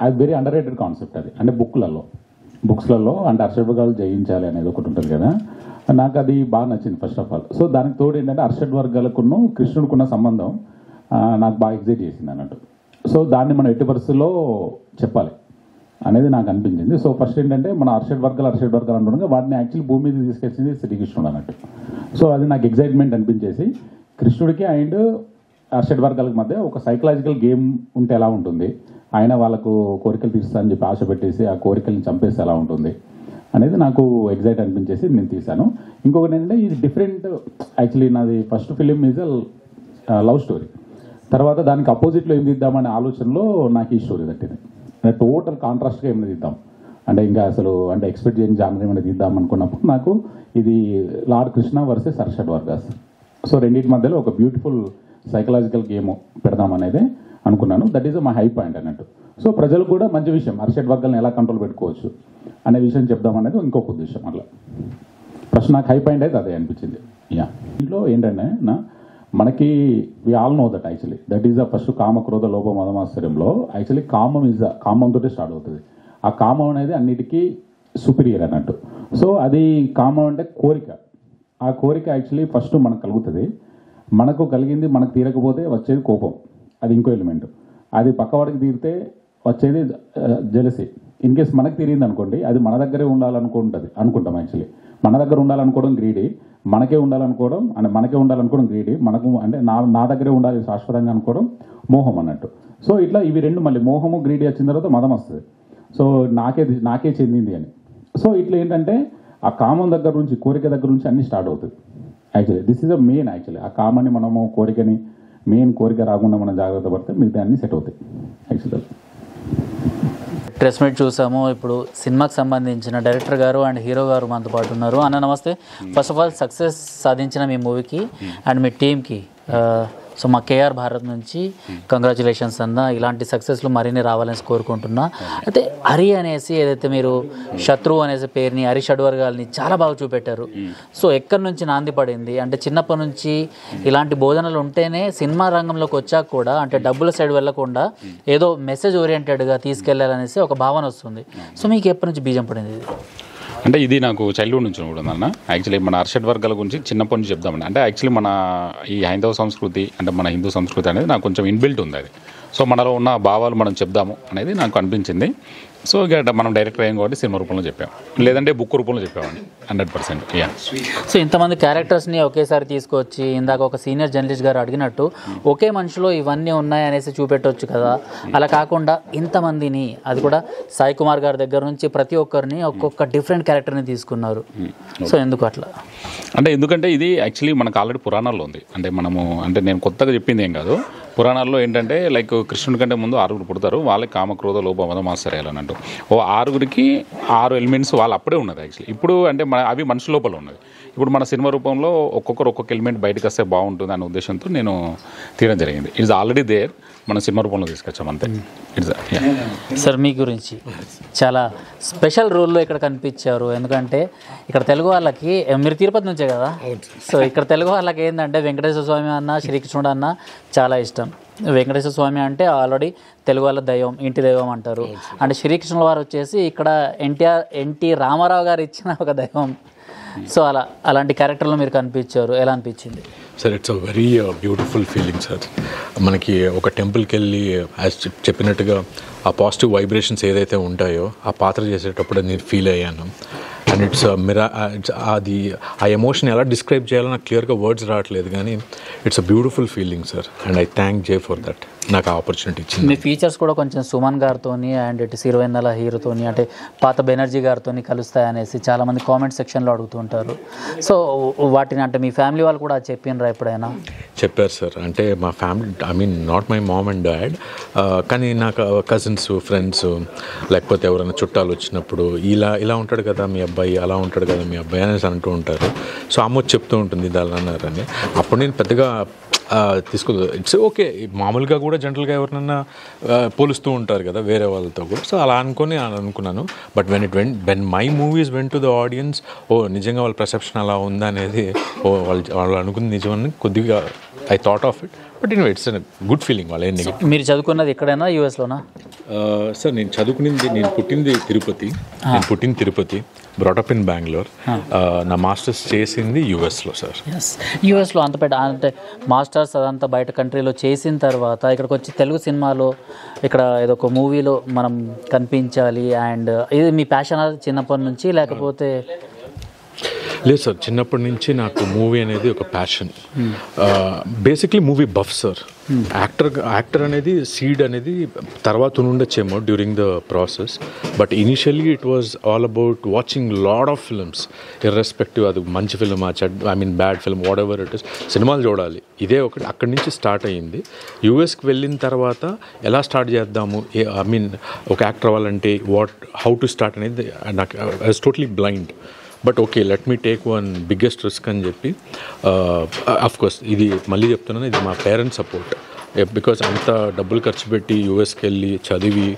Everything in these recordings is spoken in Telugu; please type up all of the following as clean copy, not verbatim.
అది వెరీ అండర్ రేటెడ్ కాన్సెప్ట్ అది. అంటే బుక్స్లలో అంటే అర్షడ్ వర్గాలు జయించాలి అనేది ఒకటి ఉంటుంది కదా, నాకు అది బాగా నచ్చింది ఫస్ట్ ఆఫ్ ఆల్. సో దానికి తోడు ఏంటంటే అర్షడ్ వర్గాలకున్న కృష్ణుడికున్న సంబంధం నాకు బాగా ఎగ్జైట్ చేసింది అన్నట్టు. సో దాన్ని మనం ఎట్టి పరిస్థితుల్లో చెప్పాలి అనేది నాకు అనిపించింది. సో ఫస్ట్ ఏంటంటే మన అర్షడ్ వర్గాలు అనుకుంటే వాటిని యాక్చువల్లీ భూమి మీద తీసుకొచ్చింది శ్రీకృష్ణుడు అన్నట్టు. సో అది నాకు ఎగ్జైట్మెంట్ అనిపించేసి కృష్ణుడికి అండ్ అర్షడ్ వర్గాలకు మధ్య ఒక సైకలాజికల్ గేమ్ ఉంటే ఎలా ఉంటుంది, ఆయన వాళ్ళకు కోరికలు తీరుస్తా అని చెప్పి ఆశ పెట్టేసి ఆ కోరికల్ని చంపేస్తే ఎలా ఉంటుంది అనేది నాకు ఎగ్జైట్ అనిపించేసి నేను తీశాను. ఇంకొకటి ఏంటంటే ఇది డిఫరెంట్, యాక్చువల్లీ నాది first film is love story. తర్వాత దానికి అపోజిట్లో ఏం తీద్దామనే ఆలోచనలో నాకు ఈ స్టోరీ తట్టింది. టోటల్ కాంట్రాస్ట్గా ఏమైనా తీద్దాం అంటే ఇంకా అసలు అంటే ఎక్స్పెక్ట్ చేయని జానర్ ఏమైనా తీద్దాం అనుకున్నప్పుడు నాకు ఇది lord Krishna versus Arshad Vargas. So రెండింటి మధ్యలో ఒక బ్యూటిఫుల్ సైకలాజికల్ గేమ్ పెడదాం అనేది అనుకున్నాను. That is my high point అన్నట్టు. సో ప్రజలు కూడా మంచి విషయం అర్షడ్ వర్గాలను ఎలా కంట్రోల్ పెట్టుకోవచ్చు అనే విషయం చెప్దామనేది ఇంకొక ఉద్దేశం. అట్లా ఫస్ట్ నాకు హై పాయింట్ అయితే అదే అనిపించింది. ఇంట్లో ఏంటంటే మనకి we all know that actually that is the first కామక్రోధ లోభ మదమాశ్చర్యంలో యాక్చువల్లీ కామంతో స్టార్ట్ అవుతుంది. ఆ కామం అనేది అన్నిటికీ సుపీరియర్ అన్నట్టు. సో అది కామం అంటే కోరిక. ఆ కోరిక యాక్చువల్లీ ఫస్ట్ మనకు కలుగుతుంది. మనకు కలిగింది మనకు తీరకపోతే వచ్చేది కోపం, అది ఇంకో ఎలిమెంట్. అది పక్కవాడికి తీరితే వచ్చేది జెలసీ. ఇన్ కేస్ మనకు తీరింది అనుకోండి, అది మన దగ్గరే అనుకుంటాం. యాక్చువల్లీ మన దగ్గర ఉండాలనుకోవడం గ్రీడీ, మనకే ఉండాలనుకోవడం గ్రీడీ, మనకు అంటే నా దగ్గరే ఉండాలి శాశ్వతంగా అనుకోవడం మోహం అన్నట్టు. సో ఇట్లా ఇవి రెండు మళ్ళీ మోహము గ్రీడీ వచ్చిన తర్వాత మదం వస్తుంది. సో నాకే చెందింది అని. సో ఇట్లా ఏంటంటే ఆ కామం దగ్గర నుంచి కోరిక దగ్గర నుంచి అన్ని స్టార్ట్ అవుతుంది. Actually this is a main. Actually ఆ కామాన్ని మనము మెయిన్ కోరిక రాకుండా మనం జాగ్రత్త పడితే మిగతా అన్ని సెట్ అవుతాయి. యాక్చువల్లీ ప్రెస్ మీట్ చూసాము. ఇప్పుడు సినిమాకి సంబంధించిన డైరెక్టర్ గారు అండ్ హీరో గారు మనతో పాటు ఉన్నారు. అన్న నమస్తే. ఫస్ట్ ఆఫ్ ఆల్ సక్సెస్ సాధించిన మీ మూవీకి అండ్ మీ టీమ్కి సో మా కేఆర్ భారత్ నుంచి కంగ్రాచులేషన్స్ అన్న. ఇలాంటి సక్సెస్లు మరిన్ని రావాలని కోరుకుంటున్నా. అయితే హరి అనేసి ఏదైతే మీరు శత్రువు అనేసి పేరుని అరిషడ్ వర్గాల్ని చాలా బాగా చూపెట్టారు. సో ఎక్కడి నుంచి నాంది పడింది అంటే చిన్నప్పటి నుంచి ఇలాంటి బోధనలు ఉంటేనే సినిమా రంగంలోకి వచ్చాక కూడా అంటే డబ్బుల సైడ్ వెళ్ళకుండా ఏదో మెసేజ్ ఓరియంటెడ్గా తీసుకెళ్లాలనేసి ఒక భావన వస్తుంది. సో మీకు ఎప్పటి నుంచి బీజం పడింది ఇది? అంటే ఇది నాకు చైల్డ్హుడ్ నుంచి కూడా అన్న. యాక్చువల్లీ మన అర్షడ్ వర్గాల గురించి చిన్నప్పటి నుంచి చెప్దామండి. అంటే యాక్చువల్లీ మన ఈ హైందవ సంస్కృతి అంటే మన హిందూ సంస్కృతి అనేది నాకు కొంచెం ఇన్బిల్ట్ ఉంది. అది సో మనలో ఉన్న భావాలు మనం చెప్దాము అనేది నాకు అనిపించింది. సో ఇక మనం డైరెక్టర్ అయ్యాం కాబట్టి సినిమా రూపంలో చెప్పాం, లేదంటే బుక్ రూపంలో చెప్పామండి 100%. సో ఇంతమంది క్యారెక్టర్స్ని ఒకేసారి తీసుకొచ్చి ఇందాక ఒక సీనియర్ జర్నలిస్ట్ గారు అడిగినట్టు ఒకే మనిషిలో ఇవన్నీ ఉన్నాయనేసి చూపెట్టవచ్చు కదా. అలా కాకుండా ఇంతమందిని, అది కూడా సాయి కుమార్ గారి దగ్గర నుంచి ప్రతి ఒక్కరిని ఒక్కొక్క డిఫరెంట్ క్యారెక్టర్ని తీసుకున్నారు. సో ఎందుకు అట్లా? అంటే ఎందుకంటే ఇది యాక్చువల్లీ మనకు ఆల్రెడీ పురాణాల్లో ఉంది. అంటే నేను కొత్తగా చెప్పింది ఏం కాదు. పురాణాల్లో ఏంటంటే లైక్ కృష్ణుడి కంటే ముందు 6 పుడతారు. వాళ్ళకి కామక్రోధ లోభ మదం ఆశ్చర్యాలు అన్నట్టు. 6 ఎలిమెంట్స్ వాళ్ళు అప్పుడే ఉన్నది యాక్చువల్లీ. ఇప్పుడు అంటే అవి మనిషి లోపల ఉన్నది. ఇప్పుడు మన సినిమా రూపంలో ఒక్కొక్క ఎలిమెంట్ బయటకు వస్తే బాగుంటుంది అనే ఉద్దేశంతో నేను తీయడం జరిగింది. ఇట్స్ ఆల్రెడీ దేర్, మన సినిమా రూపంలో తీసుకొచ్చాం అంతే. సార్ మీ గురించి చాలా స్పెషల్ రోల్లో ఇక్కడ కనిపించారు. ఎందుకంటే ఇక్కడ తెలుగు వాళ్ళకి, మీరు తిరుపతి నుంచే కదా, సో ఇక్కడ తెలుగు వాళ్ళకి ఏంటంటే వెంకటేశ్వర స్వామి అన్న శ్రీకృష్ణుడు అన్న చాలా ఇష్టం. వెంకటేశ్వర స్వామి అంటే ఆల్రెడీ తెలుగు వాళ్ళ దైవం, ఇంటి దైవం అంటారు. అంటే శ్రీకృష్ణుల వారు వచ్చేసి ఇక్కడ ఎన్టీ రామారావు గారు ఇచ్చిన ఒక దైవం. సో అలాంటి క్యారెక్టర్లో మీరు కనిపించారు. ఎలా అనిపించింది sir? It's a very beautiful feeling sir. మనకి ఒక టెంపుల్కి వెళ్ళి యాజ్ చెప్పినట్టుగా ఆ పాజిటివ్ వైబ్రేషన్స్ ఏదైతే ఉంటాయో ఆ పాత్ర చేసేటప్పుడు నేను ఫీల్ అయ్యాను. అండ్ ఇట్స్ అది ఆ ఎమోషన్ ఎలా డిస్క్రైబ్ చేయాలో నాకు క్లియర్గా వర్డ్స్ రావట్లేదు, కానీ it's a beautiful feeling sir. And I thank J for that, నాకు ఆపర్చునిటీ ఇచ్చింది. మీ ఫీచర్స్ కూడా కొంచెం సుమన్ గారితో అండ్ ఇటు సిరివెన్నెల హీరోతో అంటే పాత బెనర్జీ గారితో కలుస్తాయనేసి చాలామంది కామెంట్ సెక్షన్లో అడుగుతుంటారు. సో వాటిని అంటే మీ ఫ్యామిలీ వాళ్ళు కూడా చెప్పినరా ఎప్పుడైనా? చెప్పారు సార్. అంటే మా family, I mean not my mom and dad, కానీ నాకు కజిన్స్, ఫ్రెండ్స్, లేకపోతే ఎవరైనా చుట్టాలు వచ్చినప్పుడు ఇలా ఉంటాడు కదా మీ అబ్బాయి, అలా ఉంటాడు కదా మీ అబ్బాయి అనేసి అంటూ ఉంటారు. సో అమ్మ చెప్తూ ఉంటుంది ఇది అలా అన్నారని. అప్పుడు నేను పెద్దగా తీసుకోదు. ఇట్స్ ఓకే, మామూలుగా కూడా జనరల్గా ఎవరినైనా పోలుస్తూ ఉంటారు కదా వేరే వాళ్ళతో కూడా. సో అలా అనుకున్నాను. But when my movies went to the audience, నిజంగా వాళ్ళ పర్సెప్షన్ అలా ఉందా అనేది, వాళ్ళు అనుకుంది నిజమని కొద్దిగా I thought of it. But it's good feeling వాళ్ళ నెగిటివ్. మీరు చదువుకున్నది ఎక్కడైనా యూఎస్లోనా? సార్ నేను పుట్టింది తిరుపతి, బ్రాటప్ ఇన్ బెంగళూరు. నా మాస్టర్స్ చేసింది యూఎస్లో సార్. యూఎస్లో అంత పెద్ద అంటే మాస్టర్స్ అదంతా బయట కంట్రీలో చేసిన తర్వాత ఇక్కడికి వచ్చి తెలుగు సినిమాలో ఇక్కడ ఏదో ఒక మూవీలో మనం కనిపించాలి అండ్ ఇది మీ ప్యాషన్ చిన్నప్పటి నుంచి లేకపోతే? లేదు సార్, చిన్నప్పటి నుంచి నాకు మూవీ అనేది ఒక passion. Basically movie buff sir. Actor అనేది సీడ్ అనేది తర్వాత ఉండొచ్చేమో during the process, but initially it was all about watching lot of films, irrespective అది మంచి film bad film what ever it is, సినిమాలు చూడాలి. ఇదే ఒకటి అక్కడి నుంచి స్టార్ట్ అయ్యింది. యూఎస్కి వెళ్ళిన తర్వాత ఎలా స్టార్ట్ చేద్దాము, ఒక యాక్టర్ అవ్వాలంటే హౌ టు స్టార్ట్ అనేది నాకు I was totally blind. But okay, let me take one biggest risk అని చెప్పి, కోర్స్ ఇది మళ్ళీ చెప్తున్నాను, ఇది మా పేరెంట్స్ సపోర్ట్. బికాజ్ అంత డబ్బులు ఖర్చు పెట్టి యూఎస్కి వెళ్ళి చదివి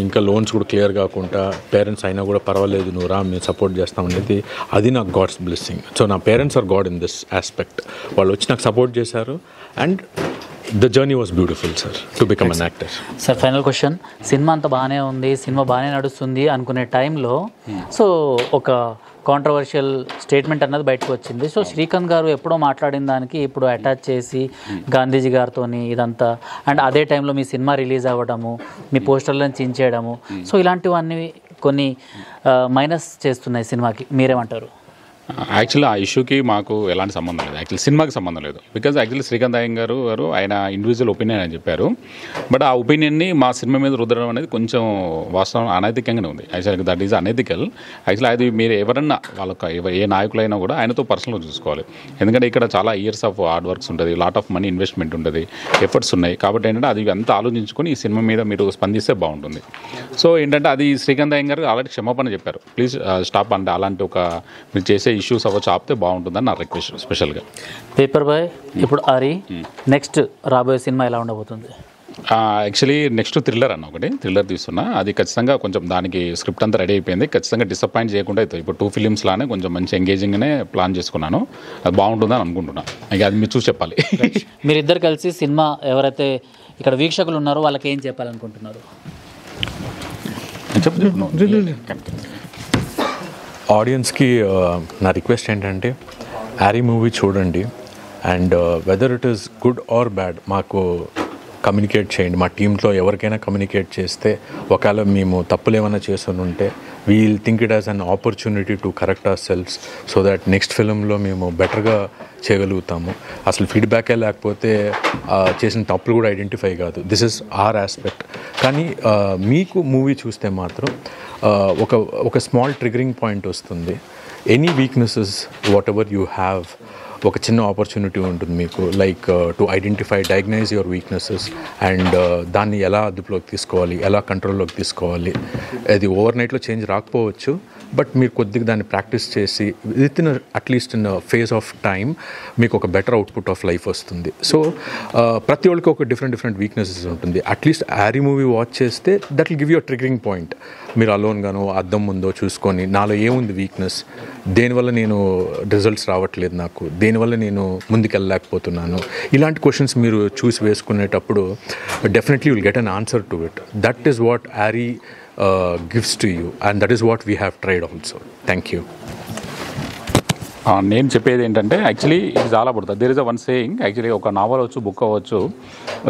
ఇంకా లోన్స్ కూడా క్లియర్ కాకుండా పేరెంట్స్ అయినా కూడా పర్వాలేదు నువ్వు రా మేము సపోర్ట్ చేస్తాం అనేది, అది నాకు గాడ్స్ బ్లెస్సింగ్. సో నా parents are God in this aspect. వాళ్ళు వచ్చి నాకు సపోర్ట్ చేశారు and the journey was beautiful sir to become an actor. Sir final question, cinema అంతా బాగానే ఉంది, సినిమా బాగానే నడుస్తుంది అనుకునే టైంలో సో ఒక కాంట్రవర్షియల్ స్టేట్మెంట్ అన్నది బయటకు వచ్చింది. సో శ్రీకాంత్ గారు ఎప్పుడో మాట్లాడిన దానికి ఇప్పుడు అటాచ్ చేసి గాంధీజీ గారితో ఇదంతా అండ్ అదే టైంలో మీ సినిమా రిలీజ్ అవ్వడము, మీ పోస్టర్లను చించేయడము, సో ఇలాంటివన్నీ కొన్ని మైనస్ చేస్తున్నాయి సినిమాకి, మీరేమంటారు? యాక్చువల్లీ ఆ ఇష్యూకి మాకు ఎలాంటి సంబంధం లేదు, యాక్చువల్లీ సినిమాకి సంబంధం లేదు. బికాజ్ యాక్చువల్లీ శ్రీకాంత్ అయ్యంగారు గారు ఆయన ఇండివిజువల్ ఒపీనియన్ అని చెప్పారు. బట్ ఆ ఒపీనియన్ని మా సినిమా మీద రుద్దడం అనేది కొంచెం వాస్తవం అనైతికంగానే ఉంది. యాక్చువల్గా దట్ ఈజ్ అనైతికల్. యాక్చువల్లీ అది మీరు ఎవరన్నా వాళ్ళకి ఏ నాయకులైనా కూడా ఆయనతో పర్సనల్గా చూసుకోవాలి. ఎందుకంటే ఇక్కడ చాలా ఇయర్స్ ఆఫ్ హార్డ్ వర్క్స్ ఉంటుంది, లాట్ ఆఫ్ మనీ ఇన్వెస్ట్మెంట్ ఉంటుంది, ఎఫర్ట్స్ ఉన్నాయి. కాబట్టి ఏంటంటే అది అంతా ఆలోచించుకొని ఈ సినిమా మీద మీరు స్పందిస్తే బాగుంటుంది. సో ఏంటంటే అది శ్రీకాంత్ అయ్యంగారు ఆల్రెడీ క్షమాపణ చెప్పారు, ప్లీజ్ స్టాప్ అంటే అలాంటి ఒక మీరు చేసే ఇష్యూస్ అవ్వచ్చు ఆపితే బాగుంటుందని నా రిక్వెస్ట్ స్పెషల్గా. పేపర్ బాయ్ ఇప్పుడు ఆరి నెక్స్ట్ రాబోయే సినిమా ఎలా ఉండబోతుంది? యాక్చువల్లీ నెక్స్ట్ థ్రిల్లర్ థ్రిల్లర్ తీస్తున్నా. అది ఖచ్చితంగా కొంచెం దానికి స్క్రిప్ట్ అంతా రెడీ అయిపోయింది, ఖచ్చితంగా డిసప్పాయింట్ చేయకుండా అవుతుంది. ఇప్పుడు 2 ఫిలిమ్స్ లానే కొంచెం మంచి ఎంగేజింగ్గానే ప్లాన్ చేసుకున్నాను, అది బాగుంటుందని అనుకుంటున్నాను. ఇక అది మీరు చూసి చెప్పాలి. మీరిద్దరు కలిసి సినిమా ఎవరైతే ఇక్కడ వీక్షకులు ఉన్నారో వాళ్ళకి ఏం చెప్పాలనుకుంటున్నారు? ఆడియన్స్కి నా రిక్వెస్ట్ ఏంటంటే హ్యారీ మూవీ చూడండి and whether it is good or bad మాకు కమ్యూనికేట్ చేయండి. మా టీంలో ఎవరికైనా కమ్యూనికేట్ చేస్తే ఒకవేళ మేము తప్పులు ఏమైనా చేసి ఉంటే we'll think it as an opportunity to correct our selfs so that next ఫిలింలో మేము బెటర్గా చేయగలుగుతాము. అసలు ఫీడ్బ్యాకే లేకపోతే చేసిన తప్పులు కూడా ఐడెంటిఫై కాదు. This is our aspect. కానీ మీకు మూవీ చూస్తే మాత్రం ఒక స్మాల్ ట్రిగరింగ్ పాయింట్ వస్తుంది. Any weaknesses whatever you have ఒక చిన్న ఆపర్చునిటీ ఉంటుంది మీకు, like to identify diagnose your weaknesses and దాన్ని ఎలా అదుపులోకి తీసుకోవాలి, ఎలా కంట్రోల్లోకి తీసుకోవాలి. అది ఓవర్ నైట్లో చేంజ్ రాకపోవచ్చు, బట్ మీరు కొద్దిగా దాన్ని ప్రాక్టీస్ చేసి with in at least in phase of time మీకు ఒక బెటర్ అవుట్పుట్ ఆఫ్ లైఫ్ వస్తుంది. సో ప్రతి ఒక్కరికి ఒక డిఫరెంట్ వీక్నెసెస్ ఉంటుంది. అట్లీస్ట్ హ్యారీ మూవీ వాచ్ చేస్తే that will give you a triggering point. మీరు అలోన్గానో అద్దం ముందో చూసుకొని నాలో ఏముంది వీక్నెస్, దేనివల్ల నేను రిజల్ట్స్ రావట్లేదు, నాకు దేనివల్ల నేను ముందుకెళ్ళలేకపోతున్నాను, ఇలాంటి క్వశ్చన్స్ మీరు చూసి వేసుకునేటప్పుడు definitely will get an answer to it. That is what Harry gives to you and that is what we have tried also. Thank you. నేను చెప్పేది ఏంటంటే యాక్చువల్లీ ఇది చాలా పడుతుంది. There is a one saying, actually ఒక నావల్ అవచ్చు, బుక్ అవ్వచ్చు,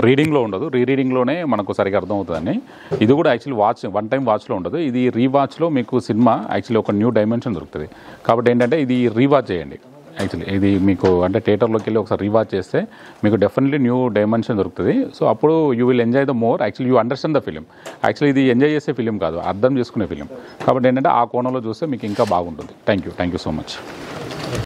రీడింగ్లో ఉండదు, రీడింగ్లోనే మనకు సరిగ్గా అర్థమవుతుందని. ఇది కూడా యాక్చువల్లీ వన్ టైం వాచ్లో ఉండదు, ఇది రీవాచ్లో మీకు సినిమా యాక్చువల్లీ ఒక న్యూ డైమెన్షన్ దొరుకుతుంది. కాబట్టి ఏంటంటే ఇది రీవాచ్ చేయండి. యాక్చువల్లీ ఇది మీకు అంటే థియేటర్లోకి వెళ్ళి ఒకసారి రీవాచ్ చేస్తే మీకు డెఫినెట్లీ న్యూ డైమెన్షన్ దొరుకుతుంది. సో అప్పుడు you will enjoy the more. Actually you understand the film. Actually ఇది ఎంజాయ్ చేసే ఫిలిం కాదు, అర్థం చేసుకునే ఫిలిం. కాబట్టి ఏంటంటే ఆ కోణంలో చూస్తే మీకు ఇంకా బాగుంటుంది. Thank you so much.